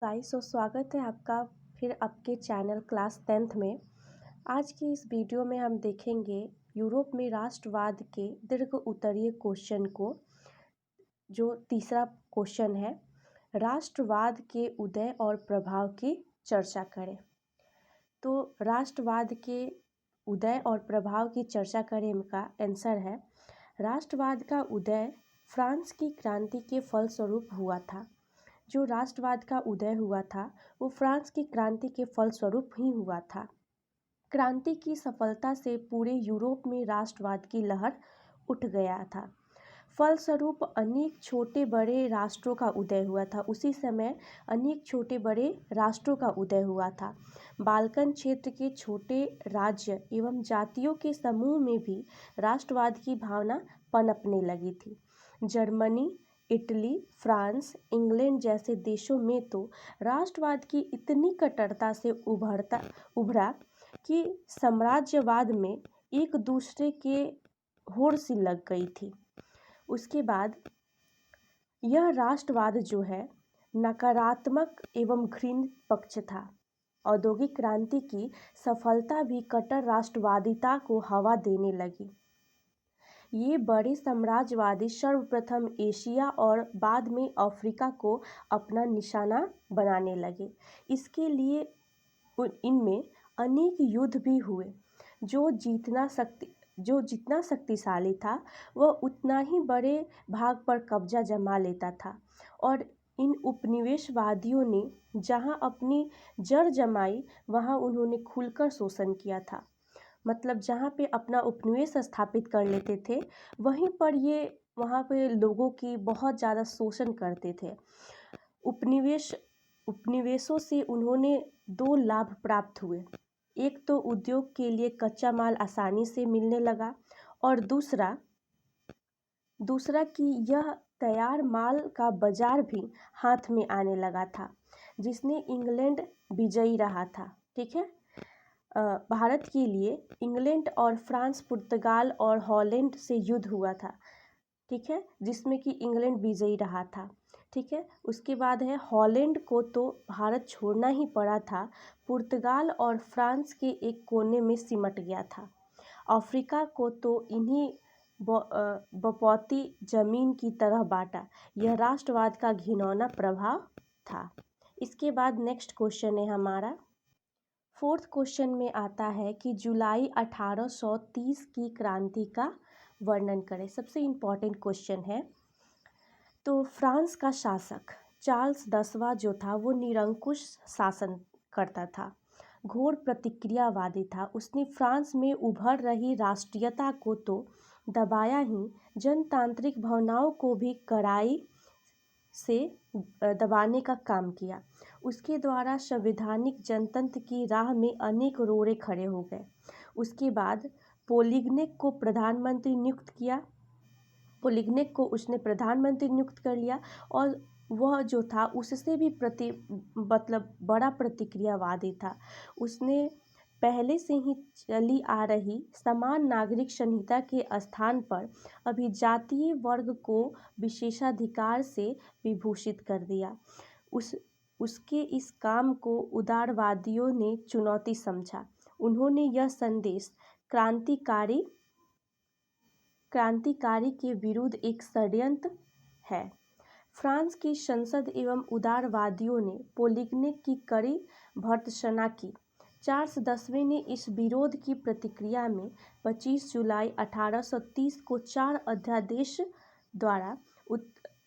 Guys तो स्वागत है आपका फिर आपके चैनल क्लास 10th में। आज की इस वीडियो में हम देखेंगे यूरोप में राष्ट्रवाद के दीर्घ उत्तरीय क्वेश्चन को, जो तीसरा क्वेश्चन है। राष्ट्रवाद के उदय और प्रभाव की चर्चा करें। तो राष्ट्रवाद के उदय और प्रभाव की चर्चा करें का आंसर है, राष्ट्रवाद का उदय फ्रांस की क्रांति के फलस्वरूप हुआ था। जो राष्ट्रवाद का उदय हुआ था वो फ्रांस की क्रांति के फलस्वरूप ही हुआ था। क्रांति की सफलता से पूरे यूरोप में राष्ट्रवाद की लहर उठ गया था। फलस्वरूप अनेक छोटे बड़े राष्ट्रों का उदय हुआ था। उसी समय अनेक छोटे बड़े राष्ट्रों का उदय हुआ था। बाल्कन क्षेत्र के छोटे राज्य एवं जातियों के समूह में भी राष्ट्रवाद की भावना पनपने लगी थी। जर्मनी, इटली, फ्रांस, इंग्लैंड जैसे देशों में तो राष्ट्रवाद की इतनी कट्टरता से उभरा कि साम्राज्यवाद में एक दूसरे के होड़ सी लग गई थी। उसके बाद यह राष्ट्रवाद जो है नकारात्मक एवं घृणित पक्ष था। औद्योगिक क्रांति की सफलता भी कट्टर राष्ट्रवादिता को हवा देने लगी। ये बड़े साम्राज्यवादी सर्वप्रथम एशिया और बाद में अफ्रीका को अपना निशाना बनाने लगे। इसके लिए इनमें अनेक युद्ध भी हुए। जो जितना शक्तिशाली था वह उतना ही बड़े भाग पर कब्जा जमा लेता था। और इन उपनिवेशवादियों ने जहां अपनी जड़ जमाई वहां उन्होंने खुलकर शोषण किया था। मतलब जहाँ पे अपना उपनिवेश स्थापित कर लेते थे वहीं पर ये वहाँ पे लोगों की बहुत ज़्यादा शोषण करते थे। उपनिवेशों से उन्होंने दो लाभ प्राप्त हुए। एक तो उद्योग के लिए कच्चा माल आसानी से मिलने लगा, और दूसरा कि यह तैयार माल का बाजार भी हाथ में आने लगा था, जिसने इंग्लैंड विजयी रहा था। ठीक है, भारत के लिए इंग्लैंड और फ्रांस, पुर्तगाल और हॉलैंड से युद्ध हुआ था। ठीक है, जिसमें कि इंग्लैंड विजयी रहा था। ठीक है, उसके बाद है हॉलैंड को तो भारत छोड़ना ही पड़ा था। पुर्तगाल और फ्रांस के एक कोने में सिमट गया था। अफ्रीका को तो इन्हीं बपौती जमीन की तरह बांटा। यह राष्ट्रवाद का घिनौना प्रभाव था। इसके बाद नेक्स्ट क्वेश्चन है हमारा। फोर्थ क्वेश्चन में आता है कि जुलाई 1830 की क्रांति का वर्णन करें। सबसे इम्पोर्टेंट क्वेश्चन है। तो फ्रांस का शासक चार्ल्स 10वां जो था वो निरंकुश शासन करता था, घोर प्रतिक्रियावादी था। उसने फ्रांस में उभर रही राष्ट्रीयता को तो दबाया ही, जनतांत्रिक भावनाओं को भी कड़ाई से दबाने का काम किया। उसके द्वारा संवैधानिक जनतंत्र की राह में अनेक रोड़े खड़े हो गए। उसके बाद पोलिग्नेक को उसने प्रधानमंत्री नियुक्त कर लिया, और वह जो था उससे भी बड़ा प्रतिक्रियावादी था। उसने पहले से ही चली आ रही समान नागरिक संहिता के स्थान पर अभी जातीय वर्ग को विशेषाधिकार से विभूषित कर दिया। उसके इस काम को उदारवादियों ने चुनौती समझा। उन्होंने यह संदेश क्रांतिकारी के विरुद्ध एक षड्यंत्र है। फ्रांस की संसद एवं उदारवादियों ने पोलिग्नेक की कड़ी भर्त्सना की। चार्ल्स 10वें ने इस विरोध की प्रतिक्रिया में 25 जुलाई 1830 को 4 अध्यादेश द्वारा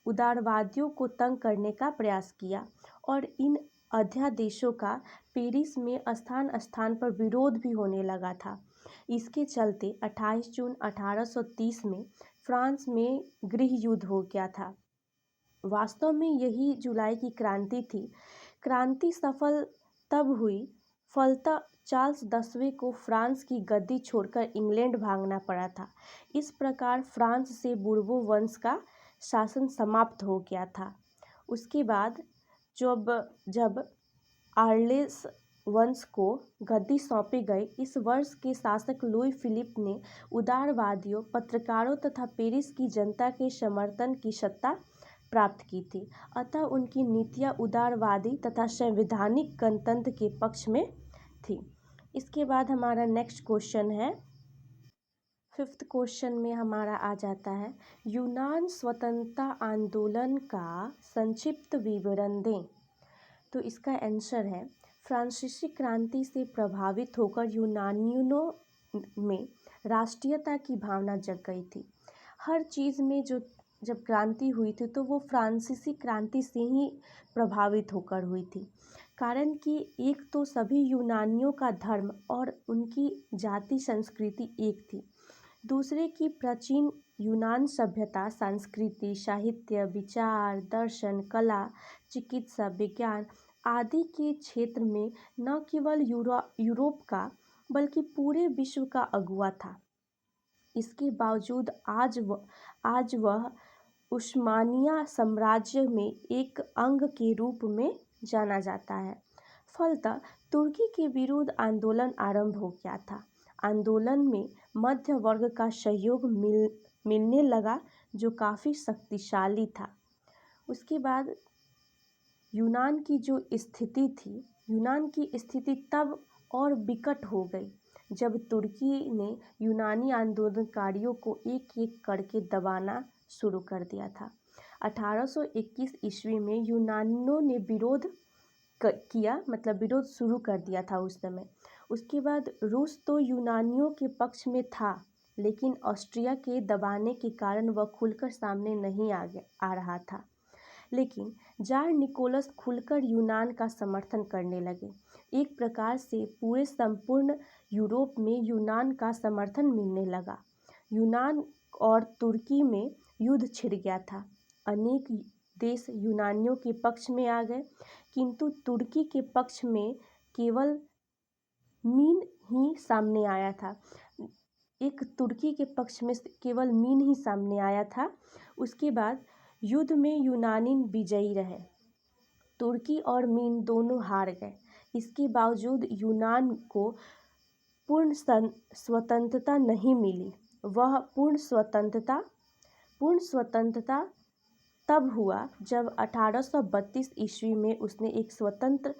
उदारवादियों को तंग करने का प्रयास किया, और इन अध्यादेशों का पेरिस में स्थान स्थान पर विरोध भी होने लगा था। इसके चलते 28 जून 1830 में फ्रांस में गृह युद्ध हो गया था। वास्तव में यही जुलाई की क्रांति थी। क्रांति सफल तब हुई, फलतः चार्ल्स 10वें को फ्रांस की गद्दी छोड़कर इंग्लैंड भागना पड़ा था। इस प्रकार फ्रांस से बूर्बो वंश का शासन समाप्त हो गया था। उसके बाद जब आर्लेस वंश को गद्दी सौंपी गई, इस वर्ष के शासक लुई फिलिप ने उदारवादियों, पत्रकारों तथा पेरिस की जनता के समर्थन की सत्ता प्राप्त की थी। अतः उनकी नीतियाँ उदारवादी तथा संवैधानिक गणतंत्र के पक्ष में थी। इसके बाद हमारा नेक्स्ट क्वेश्चन है, 5th क्वेश्चन में हमारा आ जाता है, यूनान स्वतंत्रता आंदोलन का संक्षिप्त विवरण दें। तो इसका आंसर है, फ्रांसीसी क्रांति से प्रभावित होकर यूनानियों में राष्ट्रीयता की भावना जग गई थी। हर चीज़ में जब क्रांति हुई थी तो वो फ्रांसीसी क्रांति से ही प्रभावित होकर हुई थी। कारण कि एक तो सभी यूनानियों का धर्म और उनकी जाति संस्कृति एक थी। दूसरे की प्राचीन यूनान सभ्यता, संस्कृति, साहित्य, विचार, दर्शन, कला, चिकित्सा, विज्ञान आदि के क्षेत्र में न केवल यूरोप का बल्कि पूरे विश्व का अगुवा था। इसके बावजूद आज वह उस्मानिया साम्राज्य में एक अंग के रूप में जाना जाता है। फलतः तुर्की के विरुद्ध आंदोलन आरंभ हो गया था। आंदोलन में मध्य वर्ग का सहयोग मिलने लगा, जो काफ़ी शक्तिशाली था। उसके बाद यूनान की जो स्थिति थी, यूनान की स्थिति तब और विकट हो गई जब तुर्की ने यूनानी आंदोलनकारियों को एक एक करके दबाना शुरू कर दिया था। 1821 ईस्वी में यूनानियों ने विरोध किया, मतलब विरोध शुरू कर दिया था उस समय। उसके बाद रूस तो यूनानियों के पक्ष में था, लेकिन ऑस्ट्रिया के दबाने के कारण वह खुलकर सामने नहीं आ रहा था। लेकिन जार निकोलस खुलकर यूनान का समर्थन करने लगे। एक प्रकार से पूरे संपूर्ण यूरोप में यूनान का समर्थन मिलने लगा। यूनान और तुर्की में युद्ध छिड़ गया था। अनेक देश यूनानियों के पक्ष में आ गए, किंतु तुर्की के पक्ष में केवल मीन ही सामने आया था। एक तुर्की के पक्ष में केवल मीन ही सामने आया था। उसके बाद युद्ध में यूनानी विजयी रहे। तुर्की और मीन दोनों हार गए। इसके बावजूद यूनान को पूर्ण स्वतंत्रता नहीं मिली। वह पूर्ण स्वतंत्रता तब हुआ जब 1832 ईस्वी में उसने एक स्वतंत्र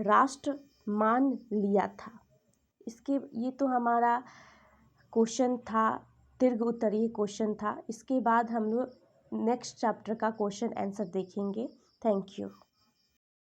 राष्ट्र मान लिया था। ये तो हमारा क्वेश्चन था, दीर्घ उत्तरीय क्वेश्चन था। इसके बाद हम लोग नेक्स्ट चैप्टर का क्वेश्चन आंसर देखेंगे। Thank you.